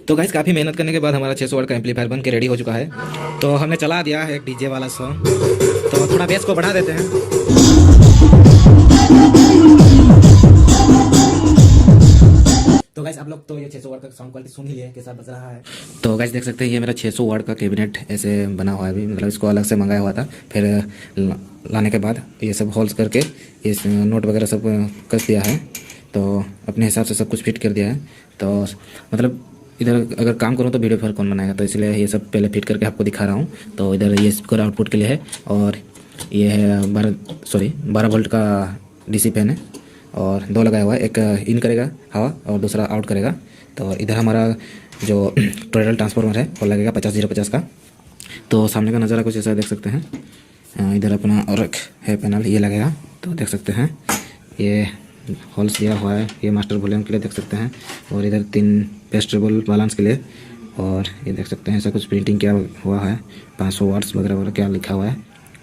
तो गाइस काफ़ी मेहनत करने के बाद हमारा 600 वाट का एम्पलीफायर बन के रेडी हो चुका है। तो हमने चला दिया है एक डीजे वाला सॉन्ग, तो थोड़ा बेस को बढ़ा देते हैं। तो गाइस आप लोग तो ये 600 वाट का साउंड क्वालिटी सुन ही लिया कैसा बज रहा है। तो गाइस देख सकते हैं ये मेरा 600 वाट का कैबिनेट ऐसे बना हुआ है अभी, मतलब इसको अलग से मंगाया हुआ था। फिर लाने के बाद ये सब होल्स करके इस नोट वगैरह सब कस दिया है, तो अपने हिसाब से सब कुछ फिट कर दिया है। तो मतलब इधर अगर काम करूँ तो वीडियो फिर कौन बनाएगा, तो इसलिए ये सब पहले फिट करके आपको दिखा रहा हूँ। तो इधर ये स्पीकर आउटपुट के लिए है, और ये है 12 वोल्ट का डीसी फैन है, और दो लगाया हुआ है, एक इन करेगा हवा और दूसरा आउट करेगा। तो इधर हमारा जो टोरल ट्रांसफार्मर है वो लगेगा 50-050 का। तो सामने का नज़ारा कुछ ऐसा देख सकते हैं। इधर अपना और एक है पैनल, ये लगेगा। तो देख सकते हैं ये होल्स दिया हुआ है, ये मास्टर वॉल्यूम के लिए देख सकते हैं, और इधर 3 पेस्टेबल बैलेंस के लिए। और ये देख सकते हैं ऐसा कुछ प्रिंटिंग किया हुआ है, 500 वाट्स वगैरह वगैरह क्या लिखा हुआ है।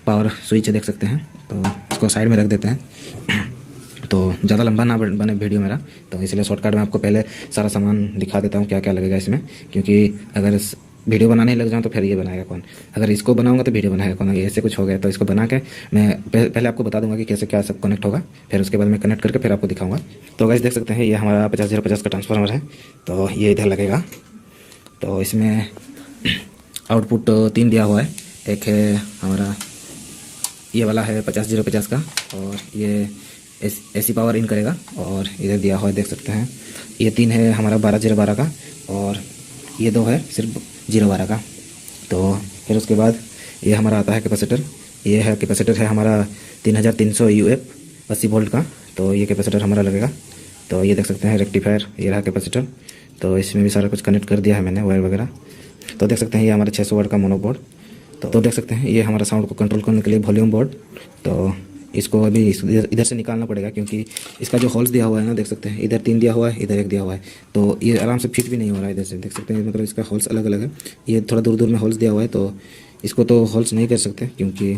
पावर स्विच देख सकते हैं। तो इसको साइड में रख देते हैं, तो ज़्यादा लंबा ना बने वीडियो मेरा, तो इसलिए शॉर्टकट में आपको पहले सारा सामान दिखा देता हूँ क्या क्या लगेगा इसमें। क्योंकि अगर वीडियो बनाने ही लग जाऊँ तो फिर ये बनाएगा कौन, अगर इसको बनाऊंगा तो वीडियो बनाएगा कौन, ऐसे कुछ हो गया। तो इसको बना के मैं पहले आपको बता दूंगा कि कैसे क्या सब कनेक्ट होगा, फिर उसके बाद मैं कनेक्ट करके फिर आपको दिखाऊंगा। तो गाइस देख सकते हैं ये हमारा 50-050 का ट्रांसफार्मर है, तो ये इधर लगेगा। तो इसमें आउटपुट 3 दिया हुआ है, एक है हमारा ये वाला है 50-050 का, और ये एसी पावर इन करेगा, और इधर दिया हुआ है देख सकते हैं। ये 3 है हमारा 12-012 का, और ये 2 है सिर्फ 012 का। तो फिर उसके बाद ये हमारा आता है कैपेसिटर, ये है कैपेसिटर है हमारा 3300 UF 80 वोल्ट का। तो ये कैपेसिटर हमारा लगेगा। तो ये देख सकते हैं रेक्टिफायर, ये रहा कैपेसिटर। तो इसमें भी सारा कुछ कनेक्ट कर दिया है मैंने, वायर वगैरह। तो देख सकते हैं ये हमारा 600 वाट का मोनो बोर्ड। तो देख सकते हैं ये हमारा साउंड को कंट्रोल करने के लिए वॉल्यूम बोर्ड। तो इसको अभी इधर से निकालना पड़ेगा, क्योंकि इसका जो होल्स दिया हुआ है ना, देख सकते हैं इधर 3 दिया हुआ है, इधर 1 दिया हुआ है। तो ये आराम से फिट भी नहीं हो रहा है इधर से, देख सकते हैं, मतलब इसका होल्स अलग अलग है। ये थोड़ा दूर दूर में होल्स दिया हुआ है, तो इसको तो होल्स नहीं कर सकते, क्योंकि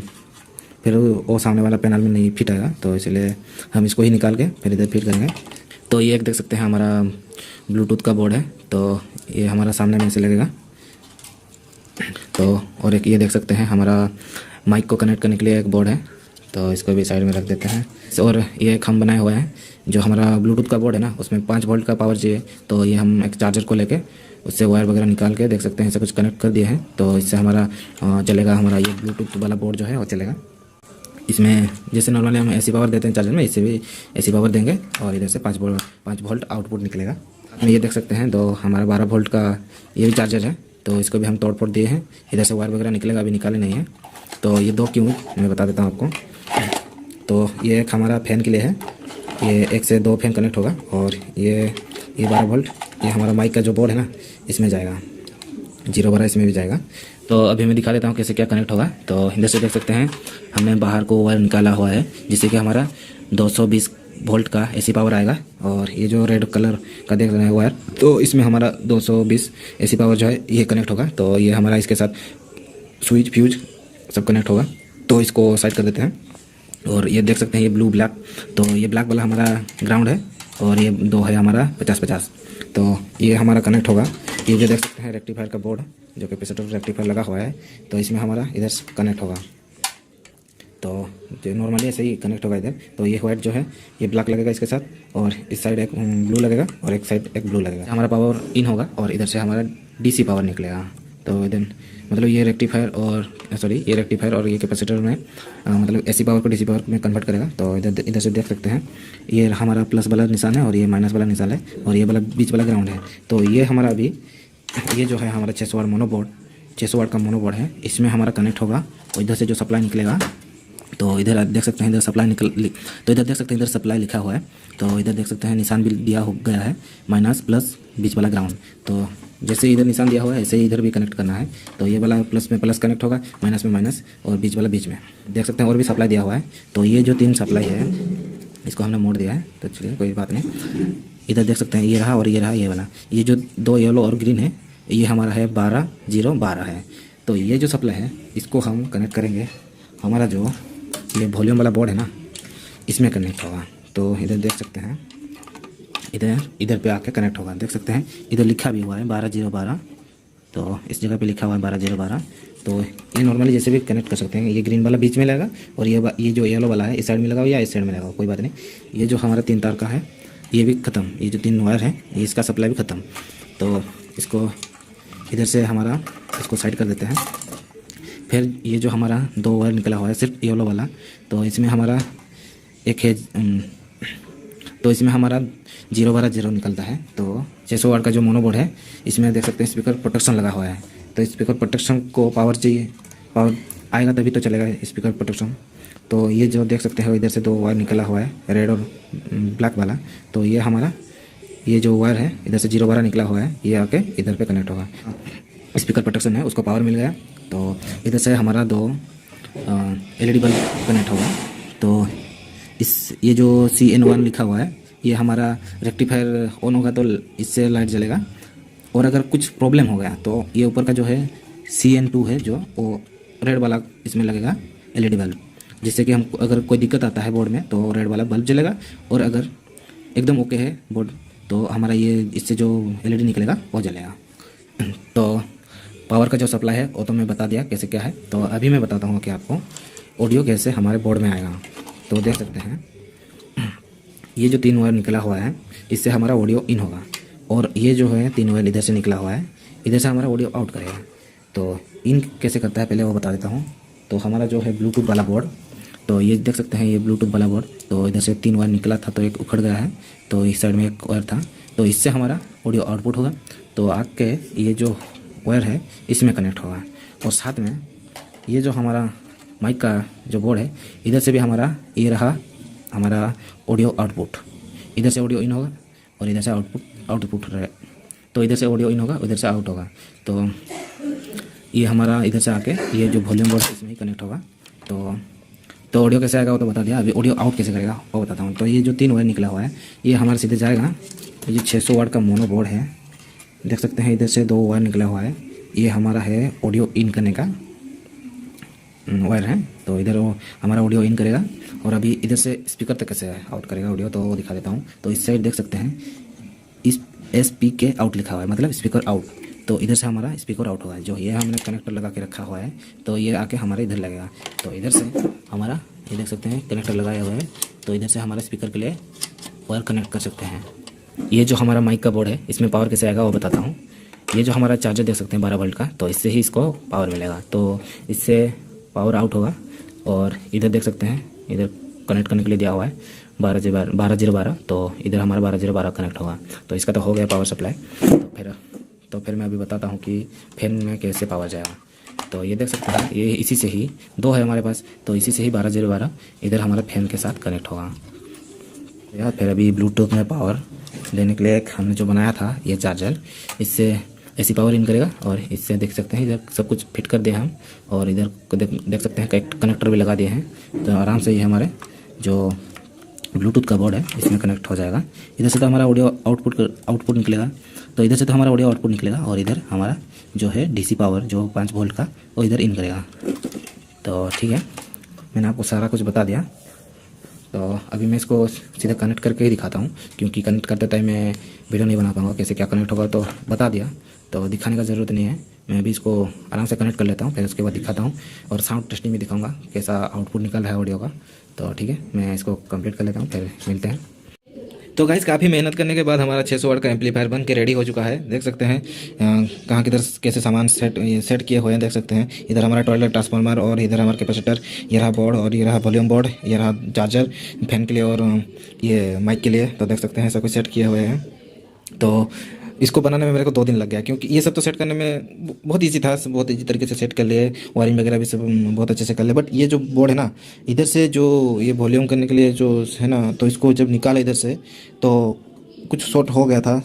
फिर वो सामने वाला पैनल में नहीं फिट आएगा। तो इसलिए हम इसको ही निकाल के फिर इधर फिट करेंगे। तो ये एक देख सकते हैं हमारा ब्लूटूथ का बोर्ड है, तो ये हमारा सामने में से लगेगा। तो और एक ये देख सकते हैं हमारा माइक को कनेक्ट करने के लिए एक बोर्ड है, तो इसको भी साइड में रख देते हैं। और ये एक हम बनाए हुए हैं, जो हमारा ब्लूटूथ का बोर्ड है ना, उसमें 5 वोल्ट का पावर चाहिए। तो ये हम एक चार्जर को लेके उससे वायर वगैरह निकाल के देख सकते हैं ऐसा कुछ कनेक्ट कर दिया है। तो इससे हमारा चलेगा, हमारा ये ब्लूटूथ वाला बोर्ड जो है वो चलेगा। इसमें जैसे नॉर्मली हम एसी पावर देते हैं चार्जर में, इससे भी एसी पावर देंगे, और इधर से 5 वोल्ट आउटपुट निकलेगा। ये देख सकते हैं, तो हमारा 12 वोल्ट का ये भी चार्जर है, तो इसको भी हम तोड़ फोड़ दिए हैं। इधर से वायर वगैरह निकलेगा, अभी निकाले नहीं है। तो ये 2 क्यों मैं बता देता हूँ आपको। तो ये एक हमारा फैन के लिए है, ये 1 से 2 फैन कनेक्ट होगा, और ये 12 वोल्ट ये हमारा माइक का जो बोर्ड है ना, इसमें जाएगा, 012 इसमें भी जाएगा। तो अभी मैं दिखा देता हूँ कैसे क्या कनेक्ट होगा। तो इधर से देख सकते हैं हमने बाहर को वायर निकाला हुआ है, जिससे कि हमारा 220 वोल्ट का एसी पावर आएगा। और ये जो रेड कलर का देख रहे हैं वायर, तो इसमें हमारा 220 एसी पावर जो है ये कनेक्ट होगा। तो ये हमारा इसके साथ स्विच फ्यूज सब कनेक्ट होगा। तो इसको साइड कर देते हैं। और ये देख सकते हैं ये ब्लू ब्लैक, तो ये ब्लैक वाला हमारा ग्राउंड है, और ये 2 है हमारा 50-50। तो ये हमारा कनेक्ट होगा। ये जो देख सकते हैं रेक्टिफायर का बोर्ड, जो कैपेसिटर रेक्टिफायर लगा हुआ है, तो इसमें हमारा इधर कनेक्ट होगा। तो जो नॉर्मली ऐसे ही कनेक्ट होगा इधर। तो ये वाइट जो है ये ब्लैक लगेगा इसके साथ, और इस साइड एक ब्लू लगेगा, और एक साइड एक ब्लू लगेगा। हमारा पावर इन होगा, और इधर से हमारा डीसी पावर निकलेगा। तो इधर मतलब ये रेक्टिफायर और ये कैपेसिटर में मतलब एसी पावर को डीसी पावर में कन्वर्ट करेगा। तो इधर से देख सकते हैं ये हमारा प्लस वाला निशान है, और ये माइनस वाला निशान है, और ये वाला बीच वाला ग्राउंड है। तो ये हमारा अभी ये जो है हमारा 600 वाट मोनो बोर्ड, 600 वाट का मोनो बोर्ड है, इसमें हमारा कनेक्ट होगा। और इधर से जो सप्लाई निकलेगा, तो इधर देख सकते हैं इधर सप्लाई तो इधर देख सकते हैं इधर सप्लाई लिखा हुआ है। तो इधर देख सकते हैं निशान भी दिया हो गया है, माइनस प्लस बीच वाला ग्राउंड। तो जैसे इधर निशान दिया हुआ है ऐसे ही इधर भी कनेक्ट करना है। तो ये वाला प्लस में प्लस कनेक्ट होगा, माइनस में माइनस, और बीच वाला बीच में। देख सकते हैं और भी सप्लाई दिया हुआ है। तो ये जो 3 सप्लाई है इसको हमने मोड़ दिया है, तो चलिए कोई बात नहीं। इधर देख सकते हैं ये रहा, और ये रहा ये वाला। ये जो 2 येलो और ग्रीन है, ये हमारा है 12-0-12 है। तो ये जो सप्लाई है इसको हम कनेक्ट करेंगे, हमारा जो ये वॉल्यूम वाला बोर्ड है ना, इसमें कनेक्ट होगा। तो इधर देख सकते हैं इधर इधर पे आके कनेक्ट होगा। देख सकते हैं इधर लिखा भी हुआ है 12012, तो इस जगह पे लिखा हुआ है 12012। तो ये नॉर्मली जैसे भी कनेक्ट कर सकते हैं। ये ग्रीन वाला बीच में लगेगा और ये जो येलो वाला है इस साइड में लगा हुआ या इस साइड में लगा हुआ, कोई बात नहीं। ये जो हमारा 3 तार का है ये भी ख़त्म, ये जो 3 वायर है ये इसका सप्लाई भी ख़त्म। तो इसको इधर से हमारा इसको साइड कर देते हैं। फिर ये जो हमारा 2 वायर निकला हुआ है सिर्फ येलो वाला, तो इसमें हमारा एक है, तो इसमें हमारा 012 निकलता है। तो 600 वाट का जो मोनोबोर्ड है इसमें देख सकते हैं स्पीकर प्रोटेक्शन लगा हुआ है। तो स्पीकर प्रोटेक्शन को पावर चाहिए, पावर आएगा तभी तो चलेगा स्पीकर प्रोटेक्शन। तो ये जो देख सकते हैं इधर से 2 वायर निकला हुआ है रेड और ब्लैक वाला। तो ये हमारा ये जो वायर है इधर से 012 निकला हुआ है, ये आके इधर पे कनेक्ट होगा। स्पीकर प्रोटेक्शन है उसको पावर मिल गया। तो इधर से हमारा 2 LED बल्ब कनेक्ट होगा। तो ये जो CN1 लिखा हुआ है ये हमारा रेक्टिफायर ऑन होगा तो इससे लाइट जलेगा, और अगर कुछ प्रॉब्लम हो गया तो ये ऊपर का जो है CN2 है जो वो रेड वाला इसमें लगेगा LED बल्ब, जिससे कि हम अगर कोई दिक्कत आता है बोर्ड में तो रेड वाला बल्ब जलेगा। और अगर एकदम ओके है बोर्ड तो हमारा ये इससे जो LED निकलेगा वो जलेगा। तो पावर का जो सप्लाई है वो तो मैं बता दिया कैसे क्या है। तो अभी मैं बताता हूँ कि आपको ऑडियो कैसे हमारे बोर्ड में आएगा। तो देख सकते हैं ये जो 3 वायर निकला हुआ है इससे हमारा ऑडियो इन होगा, और ये जो है 3 वायर इधर से निकला हुआ है इधर से हमारा ऑडियो आउट करेगा। तो इन कैसे करता है पहले वो बता देता हूँ। तो हमारा जो है ब्लूटूथ वाला बोर्ड, तो ये देख सकते हैं ये ब्लूटूथ वाला बोर्ड, तो इधर से 3 वायर निकला था तो एक उखड़ गया है, तो इस साइड में एक वायर था, तो इससे हमारा ऑडियो आउटपुट होगा। तो आके ये जो वायर है इसमें कनेक्ट होगा, और साथ में ये जो हमारा माइक का जो बोर्ड है इधर से भी हमारा ये रहा हमारा ऑडियो आउटपुट, इधर से ऑडियो इन होगा और इधर से आउटपुट रहे। तो इधर से ऑडियो इन होगा उधर से आउट होगा। तो ये हमारा इधर से आके ये जो वॉल्यूम बोर्ड इसमें ही कनेक्ट होगा। तो ऑडियो कैसे आएगा वो तो बता दिया, अभी ऑडियो आउट कैसे करेगा वो बताता हूँ। तो ये जो 3 वायर निकला हुआ है ये हमारे सीधे जाएगा। तो ये 600 वाट का मोनो बोर्ड है, देख सकते हैं इधर से 2 वायर निकला हुआ है, ये हमारा है ऑडियो इन करने का वायर है। तो इधर वो हमारा ऑडियो इन करेगा, और अभी इधर से स्पीकर तक कैसे आउट करेगा ऑडियो तो वो दिखा देता हूँ। तो इस साइड देख सकते हैं इस SPK आउट लिखा हुआ है, मतलब स्पीकर आउट। तो इधर से हमारा स्पीकर आउट होगा, जो ये हमने कनेक्टर लगा के रखा हुआ है तो ये आके हमारे इधर लगेगा। तो इधर से हमारा ये देख सकते हैं कनेक्टर लगाया हुआ है, तो इधर से हमारा स्पीकर के लिए वायर कनेक्ट कर सकते हैं। ये जो हमारा माइक का बोर्ड है इसमें पावर कैसे आएगा वो बताता हूँ। ये जो हमारा चार्जर देख सकते हैं 12 वोल्ट का, तो इससे ही इसको पावर मिलेगा। तो इससे पावर आउट होगा, और इधर देख सकते हैं इधर कनेक्ट करने के लिए दिया हुआ है 12012, तो इधर हमारा 12012 कनेक्ट होगा। तो इसका तो हो गया पावर सप्लाई। तो फिर मैं अभी बताता हूँ कि फैन में कैसे पावर जाएगा। तो ये देख सकते हैं ये इसी से ही 2 है हमारे पास, तो इसी से ही 12012 इधर हमारा फैन के साथ कनेक्ट होगा। यार फिर अभी ब्लूटूथ में पावर लेने के लिए एक हमने जो बनाया था ये चार्जर, इससे ऐसी पावर इन करेगा, और इससे देख सकते हैं इधर सब कुछ फिट कर दिए हम, और इधर देख सकते हैं कनेक्टर भी लगा दिए हैं। तो आराम से ये हमारे जो ब्लूटूथ का बोर्ड है इसमें कनेक्ट हो जाएगा। इधर से तो हमारा ऑडियो आउटपुट निकलेगा, तो इधर से तो हमारा ऑडियो आउटपुट निकलेगा, और इधर हमारा जो है DC पावर जो 5 वोल्ट का वो इधर इन करेगा। तो ठीक है, मैंने आपको सारा कुछ बता दिया। तो अभी मैं इसको सीधा कनेक्ट करके ही दिखाता हूँ, क्योंकि कनेक्ट करते टाइम मैं वीडियो नहीं बना पाऊँगा कैसे क्या कनेक्ट होगा, तो बता दिया तो दिखाने का ज़रूरत नहीं है। मैं अभी इसको आराम से कनेक्ट कर लेता हूँ, फिर उसके बाद दिखाता हूँ, और साउंड टेस्टिंग भी दिखाऊंगा कैसा आउटपुट निकल रहा है ऑडियो का। तो ठीक है, मैं इसको कंप्लीट कर लेता हूँ, फिर मिलते हैं। तो गाइस काफ़ी मेहनत करने के बाद हमारा 600 वाट का एम्पलीफायर बन के रेडी हो चुका है। देख सकते हैं कहाँ किधर कैसे सामान सेट किए हुए हैं, देख सकते हैं। इधर हमारा टॉयलेट ट्रांसफार्मर, और इधर हमारा कैपेसिटर, ये रहा बोर्ड, और ये रहा वॉल्यूम बोर्ड, ये रहा चार्जर फैन के लिए और ये माइक के लिए। तो देख सकते हैं सब कुछ सेट किए हुए हैं। तो इसको बनाने में मेरे को 2 दिन लग गया, क्योंकि ये सब तो सेट करने में बहुत ईजी था, बहुत ईजी तरीके से सेट कर लिए, वायरिंग वगैरह भी सब बहुत अच्छे से कर लिए। बट ये जो बोर्ड है ना, इधर से जो ये वॉल्यूम करने के लिए जो है ना, तो इसको जब निकाला इधर से तो कुछ शॉर्ट हो गया था,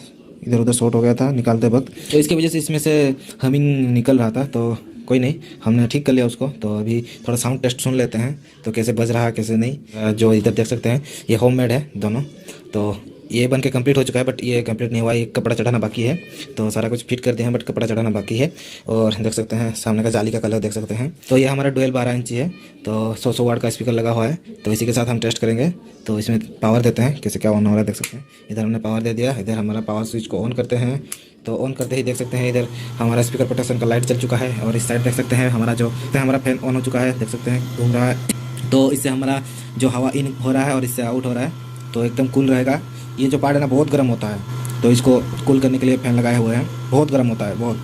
इधर उधर शॉर्ट हो गया था निकालते वक्त, तो इसकी वजह से इसमें से हमिंग निकल रहा था। तो कोई नहीं, हमने ठीक कर लिया उसको। तो अभी थोड़ा साउंड टेस्ट सुन लेते हैं तो कैसे बज रहा है कैसे नहीं। जो इधर देख सकते हैं ये होममेड है दोनों। तो ये बन के कंप्लीट हो चुका है, बट ये कंप्लीट नहीं हुआ, ये कपड़ा चढ़ाना बाकी है। तो सारा कुछ फिट कर दिए हैं, बट कपड़ा चढ़ाना बाकी है। और देख सकते हैं सामने का जाली का कलर देख सकते हैं। तो ये हमारा डुअल 12 इंची है, तो 100 वाट का स्पीकर लगा हुआ है। तो इसी के साथ हम टेस्ट करेंगे। तो इसमें पावर देते हैं, कैसे क्या ऑन हो रहा है देख सकते हैं। इधर हमने पावर दे दिया, इधर हमारा पावर स्विच को ऑन करते हैं। तो ऑन करते ही देख सकते हैं इधर हमारा स्पीकर प्रोटेक्शन का लाइट चल चुका है। और इस साइड देख सकते हैं हमारा फैन ऑन हो चुका है, देख सकते हैं घूम रहा है। तो इससे हमारा जो हवा इन हो रहा है और इससे आउट हो रहा है, तो एकदम कूल रहेगा। ये जो पार्ट है ना बहुत गर्म होता है, तो इसको कूल करने के लिए फैन लगाए हुए हैं। बहुत गर्म होता है, बहुत,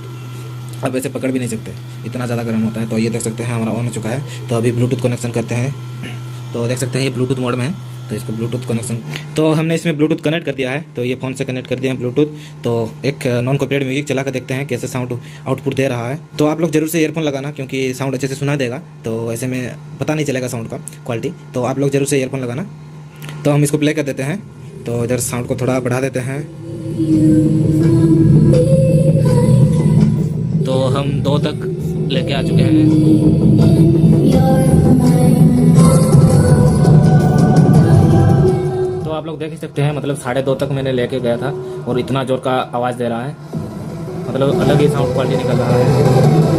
अब ऐसे पकड़ भी नहीं सकते, इतना ज़्यादा गर्म होता है। तो ये देख सकते हैं हमारा ऑन हो चुका है। तो अभी ब्लूटूथ कनेक्शन करते हैं। तो देख सकते हैं ये ब्लूटूथ मोड में है, तो इसको ब्लूटूथ कनेक्शन, तो हमने इसमें ब्लूटूथ कनेक्ट कर दिया है। तो ये फ़ोन से कनेक्ट कर दिया है ब्लूटूथ। तो एक नॉन कॉपीराइट म्यूजिक चला कर देखते हैं कैसे साउंड आउटपुट दे रहा है। तो आप लोग जरूर से ईयरफोन लगाना, क्योंकि साउंड अच्छे से सुना देगा। तो ऐसे में पता नहीं चलेगा साउंड का क्वालिटी, तो आप लोग जरूर से ईयरफोन लगाना। तो हम इसको प्ले कर देते हैं। तो इधर साउंड को थोड़ा बढ़ा देते हैं। तो हम 2 तक लेके आ चुके हैं। तो आप लोग देख ही सकते हैं, मतलब 2.5 तक मैंने लेके गया था और इतना जोर का आवाज़ दे रहा है, मतलब अलग ही साउंड क्वालिटी निकल रहा है।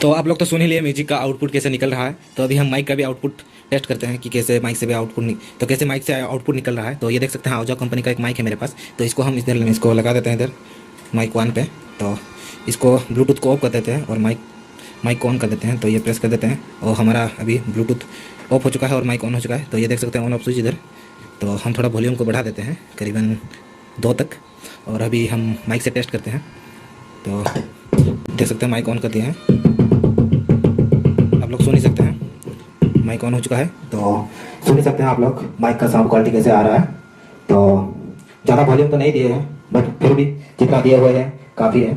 तो आप लोग तो सुन ही लिए म्यूजिक का आउटपुट कैसे निकल रहा है। तो अभी हम माइक का भी आउटपुट टेस्ट करते हैं कि कैसे माइक से भी तो कैसे माइक से आउटपुट निकल रहा है। तो ये देख सकते हैं आउजा कंपनी का एक माइक है मेरे पास। तो इसको हम इसको लगा देते हैं इधर माइक 1 पे। तो इसको ब्लूटूथ को ऑफ कर देते हैं और माइक को ऑन कर देते हैं। तो ये प्रेस कर देते हैं और हमारा अभी ब्लूटूथ ऑफ हो चुका है और माइक ऑन हो चुका है। तो ये देख सकते हैं ऑन ऑफ स्विच इधर। तो हम थोड़ा वॉल्यूम को बढ़ा देते हैं करीबन 2 तक, और अभी हम माइक से टेस्ट करते हैं। तो देख सकते हैं माइक ऑन कर दिए हैं, आप लोग सुन ही सकते हैं माइक ऑन हो चुका है। तो सुन ही सकते हैं आप लोग माइक का साउंड क्वालिटी कैसे आ रहा है। तो ज़्यादा वॉल्यूम तो नहीं दिए हैं, बट फिर भी जितना दिए हुए हैं काफ़ी है।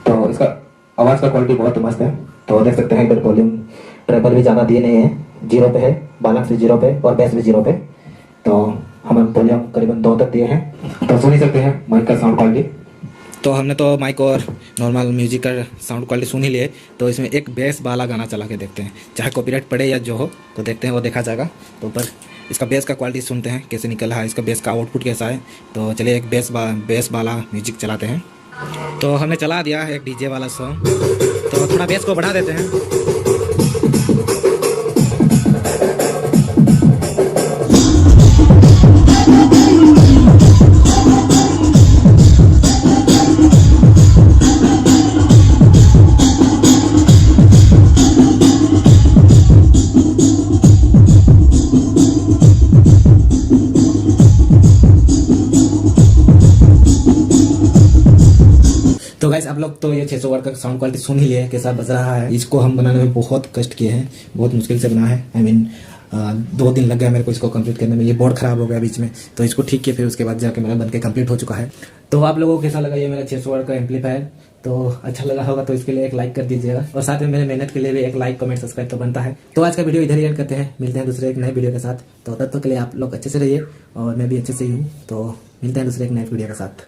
तो इसका आवाज़ का क्वालिटी बहुत मस्त है। तो देख सकते हैं इधर वॉल्यूम ट्रेबल भी ज़्यादा दिए नहीं है, 0 पे है, बालक से 0 पे और बेस भी 0 पे। तो हम वॉल्यूम करीबन 2 तक दिए हैं। तो सुन ही सकते हैं माइक का साउंड क्वालिटी। तो हमने तो माइक और नॉर्मल म्यूजिक का साउंड क्वालिटी सुन ही लिए। तो इसमें एक बेस वाला गाना चला के देखते हैं, चाहे कॉपीराइट पड़े या जो हो, तो देखते हैं वो देखा जाएगा। तो पर इसका बेस का क्वालिटी सुनते हैं कैसे निकल रहा है, इसका बेस का आउटपुट कैसा है। तो चलिए एक बेस वाला म्यूजिक चलाते हैं। तो हमने चला दिया एक डीजे वाला सॉन्ग। तो थोड़ा बेस को बढ़ा देते हैं। तो गाइस आप लोग तो ये 600 वाट का साउंड क्वालिटी सुन ही लिए कैसा बज रहा है। इसको हम बनाने में बहुत कष्ट किए हैं, बहुत मुश्किल से बना है। I mean, 2 दिन लग गया मेरे को इसको कंप्लीट करने में। ये बोर्ड खराब हो गया बीच में, तो इसको ठीक किया, फिर उसके बाद जाके मेरा बनके कंप्लीट हो चुका है। तो आप लोगों को कैसा लगा ये मेरा 600 वाट का एम्पलीफायर। तो अच्छा लगा होगा तो इसके लिए एक लाइक कर दीजिएगा, और साथ में मेरे मेहनत के लिए भी एक लाइक कमेंट सब्सक्राइब तो बनता है। तो आज का वीडियो इधर ही एंड करते हैं, मिलते हैं दूसरे एक नए वीडियो के साथ। तो तब तक के लिए आप लोग अच्छे से रहिए और मैं भी अच्छे से ही हूँ। तो मिलते हैं दूसरे एक नए वीडियो के साथ।